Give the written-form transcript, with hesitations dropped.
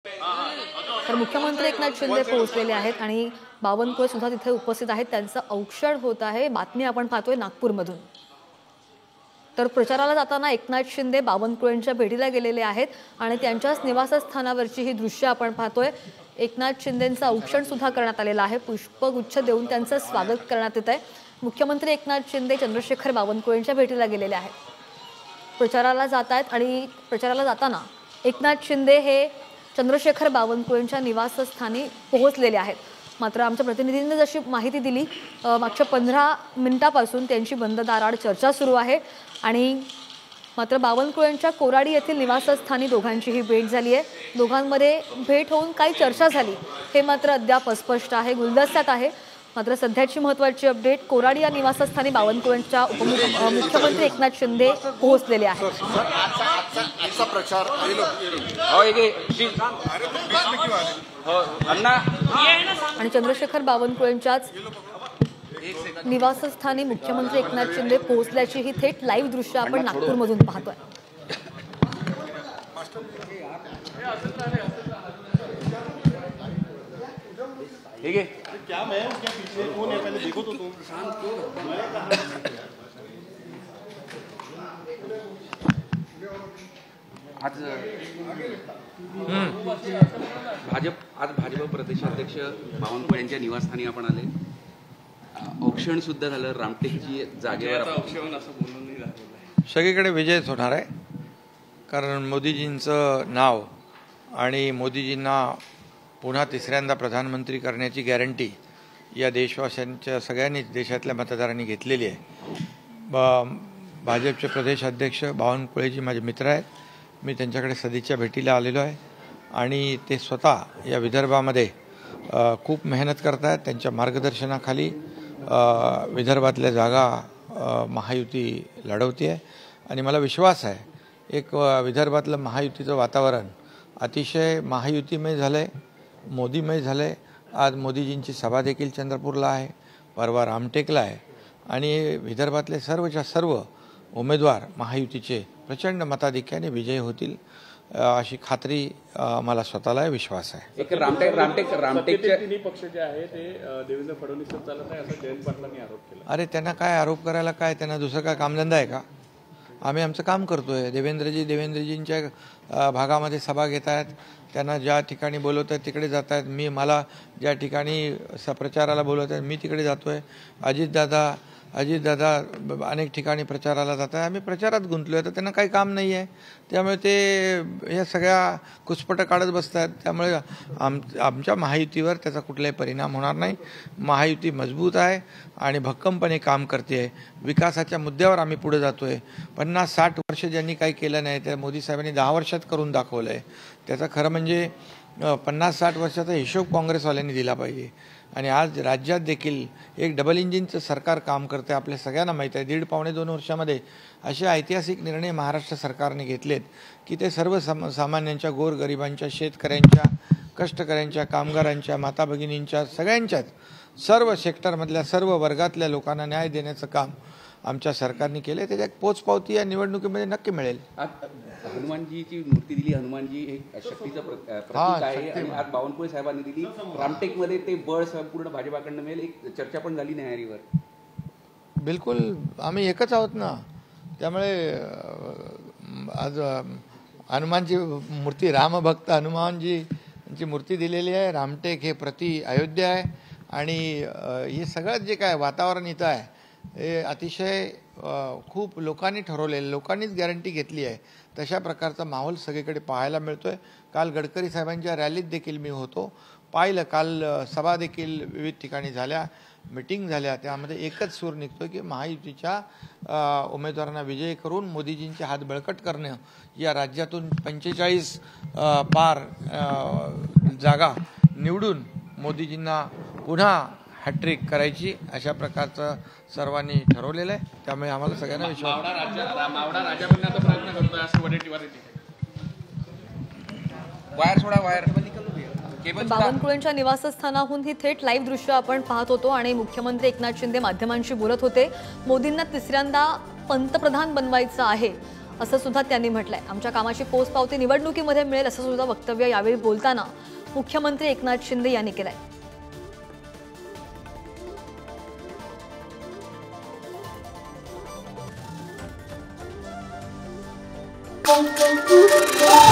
तर मुख्यमंत्री एकनाथ शिंदे पोहोचलेले आहेत आणि बावनकुळे सुद्धा तिथे उपस्थित आहेत। त्यांचं औक्षण होत आहे। बातमी आपण पाहतोय नागपूरमधून। तर प्रचाराला जाताना एकनाथ शिंदे बावनकुळेंच्या भेटीला गेलेले आहेत आणि त्यांच्याच निवासस्थानावरची ही दृश्य आपण पाहतोय। एकनाथ शिंदेंचं औक्षण सुद्धा करण्यात आलेलं आहे। पुष्पगुच्छ देऊन त्यांचं स्वागत करण्यात येत आहे। मुख्यमंत्री एकनाथ शिंदे चंद्रशेखर बावनकुळेंच्या भेटीला गेलेले आहेत। प्रचाराला जात आहेत आणि प्रचाराला जाताना एकनाथ शिंदे हे चंद्रशेखर बावनकुळेंच्या निवासस्थानी पोहोचलेले आहेत। मात्र आमच्या प्रतिनिधींनी जशी माहिती दिली, मागच्या 15 मिनिटांपासून त्यांची बंद दाराआड चर्चा सुरू आहे आणि मात्र बावनकुळेंच्या कोराडी येथील निवासस्थानी दोघांची ही भेट झाली आहे। दोघांमध्ये भेट होऊन काही चर्चा झाली हे मात्र अद्याप अस्पष्ट आहे, गुलदस्त्यात आहे। मात्र सध्याची महत्त्वाची अपडेट, कोराडी या निवासस्थानी बावनकुळेंच्या मुख्यमंत्री एकनाथ शिंदे पोहोचलेले आहेत। आणि चंद्रशेखर बावनकुळेंच्याच निवासस्थानी मुख्यमंत्री एकनाथ शिंदे पोहोचल्याची ही थेट लाईव्ह दृश्य आपण नागपूरमधून पाहतोय। ठीक है, क्या मैं क्या पीछे कौन है, पहले देखो तो तुम आज भाजप प्रदेशाध्यक्ष बावनकुळे यांच्या निवासस्थानी आपण आले। औक्षण सुद्धा झालं, रामटेकची जागेवर औक्षण असं बोलून नाही झालं। सगळीकडे विजयच होणार आहे, कारण मोदीजींचं नाव आणि मोदीजींना पुन्हा तिसऱ्यांदा प्रधानमंत्री करण्याची गॅरंटी या देशवासियांच्या सगळ्यांनी, देशातल्या मतदारांनी घेतलेली आहे। भाजपचे प्रदेश अध्यक्ष बावनकुळेजी माझे मित्र आहेत। मी त्यांच्याकडे सदिच्छा भेटीला आलेलो आहे आणि ते स्वतः या विदर्भामध्ये खूप मेहनत करत आहेत। त्यांच्या मार्गदर्शनाखाली विदर्भातल्या जागा महायुती लढवते आहे आणि मला विश्वास आहे, एक विदर्भातलं महायुतीचं वातावरण अतिशय महायुतीमय झालं आहे, मोदीमय झालं आहे। आज मोदीजींची सभा देखील चंद्रपूरला आहे, परवा रामटेकला आहे आणि विदर्भातले सर्वच्या सर्व उमेदवार महायुतीचे प्रचंड मताधिक्याने विजयी होतील अशी खात्री मला स्वतःला विश्वास आहे। एक रामटेकचे तिन्ही पक्ष जे आहे ते देवेंद्र फडणवीस चालत आहे असं जयंत पाटलांनी आरोप केला। अरे त्यांना काय आरोप करायला, काय त्यांना दुसरं काय कामधंदा आहे का? आम्ही आमचं काम करतोय। देवेंद्रजींच्या भागामध्ये सभा घेत आहेत, त्यांना ज्या ठिकाणी बोलवत आहेत तिकडे जात आहेत। मला ज्या ठिकाणी प्रचाराला बोलवत आहेत मी तिकडे जातोय। अजितदादा अनेक ठिकाणी प्रचाराला जात आहे। आम्ही प्रचारात गुंतलो आहे, तर त्यांना काही काम नाही आहे, त्यामुळे ते या सगळ्या कुचपटं काढत बसत आहेत। त्यामुळे आमच्या महायुतीवर त्याचा कुठलाही परिणाम होणार नाही। महायुती मजबूत आहे आणि भक्कमपणे काम करते आहे। विकासाच्या मुद्द्यावर आम्ही पुढे जातो आहे। 50-60 वर्ष ज्यांनी काही केलं नाही ते मोदी साहेबांनी 10 वर्षात करून दाखवलं आहे। त्याचं खरं म्हणजे 50-60 वर्षाचा हिशोब काँग्रेसवाल्यांनी दिला पाहिजे आणि आज राज्यात देखील एक डबल इंजिनचं सरकार काम करते। आपल्या सगळ्यांना माहीत आहे, 1.5-2 वर्षामध्ये असे ऐतिहासिक निर्णय महाराष्ट्र सरकारने घेतलेत की ते सर्वसामान्यांच्या, गोरगरिबांच्या, शेतकऱ्यांच्या, कष्टकऱ्यांच्या, कामगारांच्या, माता भगिनींच्या, सगळ्यांच्याच सर्व सेक्टरमधल्या सर्व वर्गातल्या लोकांना न्याय देण्याचं काम आमच्या सरकारने केले। त्याच्या पोचपावती या निवडणुकीमध्ये नक्की मिळेल। हनुमानजीची मूर्ती दिली, हनुमानजी एक शक्तीचं प्रतीक आहे आणि आज बावनकुळे साहेबांनी दिली। रामटेकमध्ये ते बळ संपूर्ण भाजपाकडनं मिळेल, एक चर्चा पण झाली न्यायालयावर। बिलकुल, आम्ही एकच आहोत ना, त्यामुळे आज हनुमानची मूर्ती, रामभक्त हनुमानजींची मूर्ती दिलेली आहे। रामटेक हे प्रति अयोध्या आहे आणि हे सगळं जे काय वातावरण इथं आहे हे अतिशय खूप लोकांनी ठरवलेलं, लोकांनीच गॅरंटी घेतली आहे तशा प्रकारचा माहोल सगळीकडे पाहायला मिळतोय। काल गडकरी साहेबांच्या रॅलीत देखील मी होतो, पाहिलं। काल सभा देखील विविध ठिकाणी झाल्या, मीटिंग झाल्या, त्यामध्ये एकच सूर निघतो की महायुतीच्या उमेदवारांना विजयी करून मोदीजींचे हात बळकट करणं, या राज्यातून 45 पार जागा निवडून मोदीजींना पुन्हा हॅट्रिक करायची अशा प्रकारचं सर्वांनी ठरवलेलं आहे। त्यामुळे आम्हाला सगळ्यांना विश्वास मावळा राजा बनण्याचा प्रयत्न करतोय असं वडेट्टीवार वायर सोडा, वायर बावनकुळेंच्या निवासस्थानाहून ही थेट लाईव्ह दृश्य आपण पाहत होतो आणि मुख्यमंत्री एकनाथ शिंदे माध्यमांशी बोलत होते। मोदींना तिसऱ्यांदा पंतप्रधान बनवायचं आहे असं सुद्धा त्यांनी म्हटलंय. आमच्या कामाची पोचपावती निवडणुकीमध्ये मिळेल असं सुद्धा वक्तव्य यावेळी बोलताना मुख्यमंत्री एकनाथ शिंदे यांनी केलंय. Thank you.